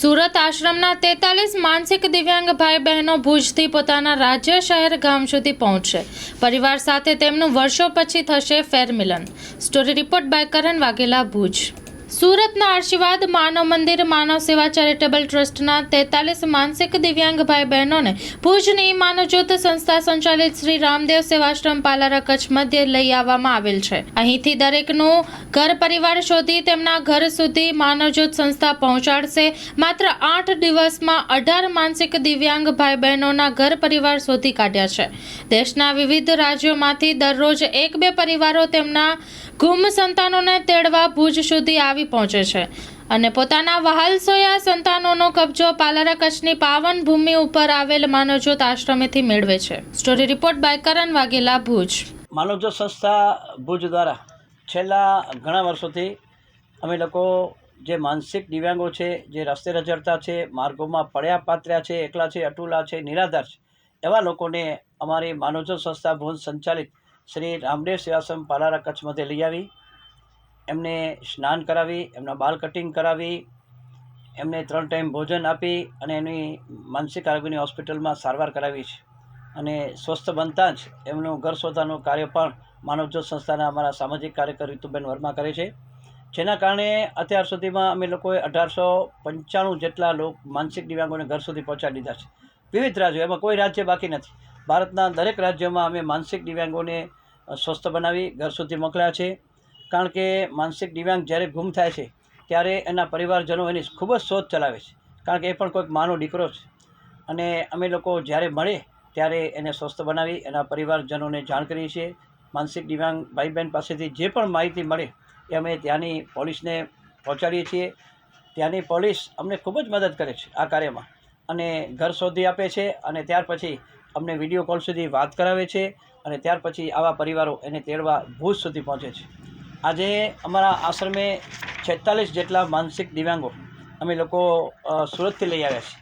સુરત આશ્રમના 43 માનસિક દિવ્યાંગ ભાઈ બહેનો ભુજથી પોતાના રાજ્ય શહેર ગામ સુધી પહોંચશે. પરિવાર સાથે તેમનું વર્ષો પછી થશે ફેરમિલન. સ્ટોરી રિપોર્ટ બાય કરણ વાઘેલા, ભુજ. સુરતના આશીર્વાદ માનવ મંદિર માનવ સેવા ચેરિટેબલ ટ્રસ્ટના 43 માનસિક દિવ્યાંગ ભાઈ બહેનોને ભુજની માનવજ્યોત સંસ્થા સંચાલિત શ્રી રામદેવ સેવાશ્રમ પાલારા કચ્છ મધ્યે લઈ આવવામાં આવેલ છે. અહીંથી દરેકનું ઘર પરિવાર શોધી તેમના ઘર સુધી માનવજ્યોત સંસ્થા પહોંચાડશે. માત્ર 8 દિવસમાં 18 માનસિક દિવ્યાંગ ભાઈ બહેનોના ઘર પરિવાર શોધી કાઢ્યા છે. દેશના વિવિધ રાજ્યોમાંથી દરરોજ 1-2 પરિવારો તેમના ગુમ સંતાનોને તેડવા ભુજ સુધી આવી પહોંચે છે અને પોતાના વહાલસોયા સંતાનોનો કબજો પાલારા કચ્છની પાવન ભૂમિ ઉપર આવેલ માનવજ્યોત આશ્રમેથી મેળવે છે. સ્ટોરી રિપોર્ટ બાય કરણ વાઘેલા, ભુજ. માનવજ્યોત સંસ્થા ભુજ દ્વારા છેલ્લા ઘણા વર્ષોથી અમે લોકો જે માનસિક દિવ્યાંગો છે, જે રસ્તે રઝળતા છે, માર્ગોમાં પડ્યા પાત્ર્યા છે, એકલા છે, અટુલા છે, નિરાધાર છે, એવા લોકોને અમારી માનવજ્યોત સંસ્થા ભુજ સંચાલિત શ્રી રામદેવ સેવાશ્રમ પાલારા કચ્છ મધ્યે લઈ આવી એમને સ્નાન કરાવી, એમના બાલ કટિંગ કરાવી, એમને 3 ટાઈમ ભોજન આપી અને એની માનસિક આરોગ્યની હોસ્પિટલમાં સારવાર કરાવી છે. અને સ્વસ્થ બનતા જ એમનું ઘર શોધવાનું કાર્ય પણ માનવજ્યોત સંસ્થાના અમારા સામાજિક કાર્યકર રીતુબેન વર્મા કરે છે. જેના કારણે અત્યાર સુધીમાં અમે લોકોએ 1895 જેટલા માનસિક દિવ્યાંગોને ઘર સુધી પહોંચાડી દીધા છે. વિવિધ રાજ્યો, એમાં કોઈ રાજ્ય બાકી નથી. ભારતના દરેક રાજ્યોમાં અમે માનસિક દિવ્યાંગોને સ્વસ્થ બનાવી ઘર સુધી મોકલ્યા છે. કારણ કે માનસિક દિવ્યાંગ જ્યારે ગુમ થાય છે ત્યારે એના પરિવારજનો એની ખૂબ જ શોધ ચલાવે છે. કારણ કે એ પણ કોઈક માનો દીકરો છે અને અમે લોકો જ્યારે મળે ત્યારે એને સ્વસ્થ બનાવી એના પરિવારજનોને જાણ કરીએ છીએ. માનસિક દિવ્યાંગ ભાઈ બહેન પાસેથી જે પણ માહિતી મળે એ અમે ત્યાંની પોલીસને પહોંચાડીએ છીએ. ત્યાંની પોલીસ અમને ખૂબ જ મદદ કરે છે આ કાર્યમાં અને ઘર શોધી આપે છે અને ત્યાર પછી અમને વિડીયો કોલ સુધી વાત કરાવે છે અને ત્યાર પછી આવા પરિવારો એને તેડવા ભુજ સુધી પહોંચે છે. આજે અમારા આશ્રમે 46 જેટલા માનસિક દિવ્યાંગો અમે લોકો સુરતથી લઈ આવ્યા છીએ.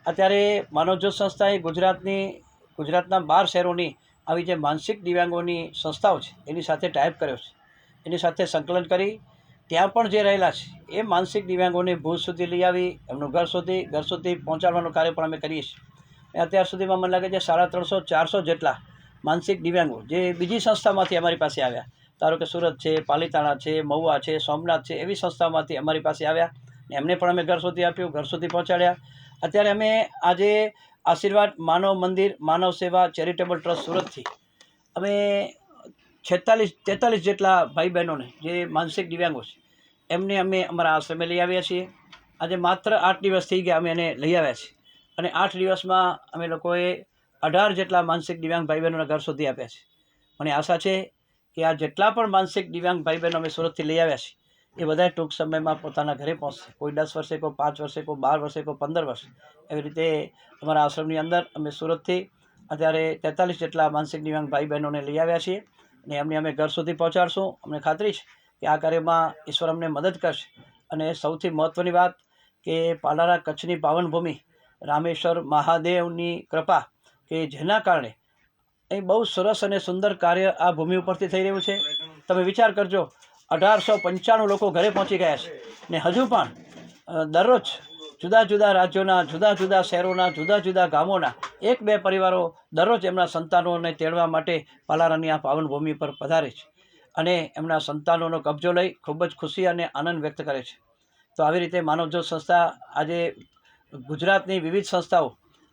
અત્યારે માનવજ્યોત સંસ્થાએ ગુજરાતના 12 શહેરોની આવી જે માનસિક દિવ્યાંગોની સંસ્થાઓ છે એની સાથે ટાઈપ કર્યો છે. એની સાથે સંકલન કરી ત્યાં પણ જે રહેલા છે એ માનસિક દિવ્યાંગોને ભુજ સુધી લઈ આવી એમનું ઘર સુધી પહોંચાડવાનું કાર્ય પણ અમે કરીએ છીએ. અત્યાર સુધીમાં મને લાગે છે 350-400 જેટલા માનસિક દિવ્યાંગો જે બીજી સંસ્થામાંથી અમારી પાસે આવ્યા, ધારો કે સુરત છે, પાલીતાણા છે, મહુવા છે, સોમનાથ છે, એવી સંસ્થાઓમાંથી અમારી પાસે આવ્યા ને એમને પણ અમે ઘર સુધી આપ્યું, ઘર સુધી પહોંચાડ્યા. અત્યારે અમે આજે આશીર્વાદ માનવ મંદિર માનવ સેવા ચેરિટેબલ ટ્રસ્ટ સુરતથી અમે 43 જેટલા ભાઈ બહેનોને જે માનસિક દિવ્યાંગો છે એમને અમે અમારા આશ્રમે લઈ આવ્યા છીએ. આજે માત્ર 8 દિવસ થઈ ગયા અમે એને લઈ આવ્યા છીએ અને 8 દિવસમાં અમે લોકોએ 18 જેટલા માનસિક દિવ્યાંગ ભાઈ બહેનોના ઘર સુધી આપ્યા છે. મને આશા છે કે આ જેટલા પણ માનસિક દિવ્યાંગ ભાઈ બહેનો અમે સુરતથી લઈ આવ્યા છીએ એ બધા ટૂંક સમયમાં પોતાના ઘરે પહોંચશે. કોઈ 10 વર્ષે, કોઈ 5 વર્ષે, કોઈ 12 વર્ષે, કોઈ 15 વર્ષે, એવી રીતે અમારા આશ્રમની અંદર અમે સુરતથી અત્યારે 43 જેટલા માનસિક દિવ્યાંગ ભાઈ બહેનોને લઈ આવ્યા છીએ અને એમને અમે ઘર સુધી પહોંચાડશું. અમને ખાતરી છે કે આ કાર્યમાં ઈશ્વર અમને મદદ કરશે. અને સૌથી મહત્ત્વની વાત કે પાલારા કચ્છની પાવનભૂમિ રામેશ્વર મહાદેવની કૃપા કે જેના કારણે અહીં બહુ સરસ અને સુંદર કાર્ય આ ભૂમિ ઉપરથી થઈ રહ્યું છે. તમે વિચાર કરજો, 1895 લોકો ઘરે પહોંચી ગયા છે ને હજુ પણ દરરોજ જુદા જુદા રાજ્યોના, જુદા જુદા શહેરોના, જુદા જુદા ગામોના 1-2 પરિવારો દરરોજ એમના સંતાનોને તેડવા માટે પાલારાની આ પાવન ભૂમિ પર પધારે છે અને એમના સંતાનોનો કબજો લઈ ખૂબ જ ખુશી અને આનંદ વ્યક્ત કરે છે. તો આવી રીતે માનવજ્યોત સંસ્થા આજે ગુજરાતની વિવિધ સંસ્થાઓ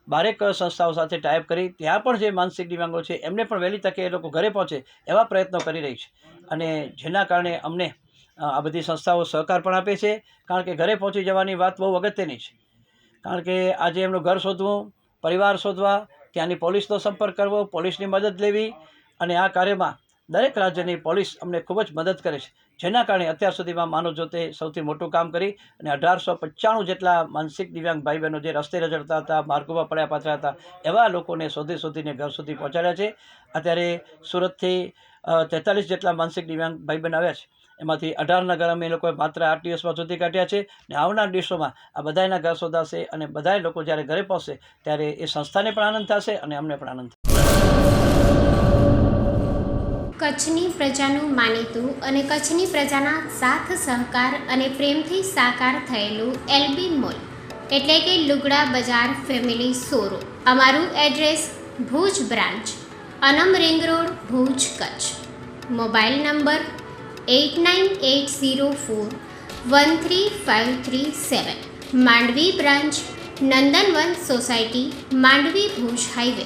12 સંસ્થાઓ સાથે ટાઈપ કરી ત્યાં પણ જે માનસિક દિવ્યાંગો છે એમને પણ વહેલી તકે એ લોકો ઘરે પહોંચે એવા પ્રયત્નો કરી રહી છે અને જેના કારણે અમને આ બધી સંસ્થાઓ સહકાર પણ આપે છે. કારણ કે ઘરે પહોંચી જવાની વાત બહુ અગત્યની છે. કારણ કે આજે એમનું ઘર શોધવું, પરિવાર શોધવા, ત્યાંની પોલીસનો સંપર્ક કરવો, પોલીસની મદદ લેવી અને આ કાર્યમાં દરેક રાજ્યની પોલીસ અમને ખૂબ જ મદદ કરે છે. જેના કારણે અત્યાર સુધીમાં માનવજ્યોતે સૌથી મોટું કામ કરી અને 1895 જેટલા માનસિક દિવ્યાંગ ભાઈ બહેનો જે રસ્તે રઝળતા હતા, માર્ગોમાં પડ્યા પાત્રા હતા, એવા લોકોને શોધીને ઘર સુધી પહોંચાડ્યા છે. અત્યારે સુરતથી 43 જેટલા માનસિક દિવ્યાંગ ભાઈ બહેન આવ્યા છે. એમાંથી 18ના ઘર અમે લોકોએ માત્ર 8 દિવસમાં શોધી કાઢ્યા છે અને આવનાર દિવસોમાં આ બધાના ઘર શોધાશે અને બધા લોકો જ્યારે ઘરે પહોંચશે ત્યારે એ સંસ્થાને પણ આનંદ થશે અને અમને પણ આનંદ થશે. કચ્છની પ્રજાનું માનીતું અને કચ્છની પ્રજાના સાથ સહકાર અને પ્રેમથી સાકાર થયેલું એલબી મોલ એટલે કે લુગડા બજાર ફેમિલી શોરૂમ. અમારું address Bhuj branch, Anam ring road, Bhuj, Kutch. Mobile number 8980413537. Mandvi branch, Nandanvan society, Mandvi, Bhuj highway,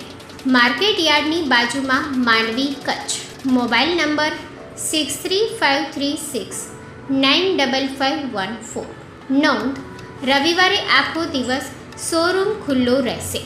market યાર્ડની બાજુમાં, માંડવી, કચ્છ. Mobile number 6353695514. નોંધ: રવિવારે આખો દિવસ શોરૂમ ખુલ્લો રહેશે.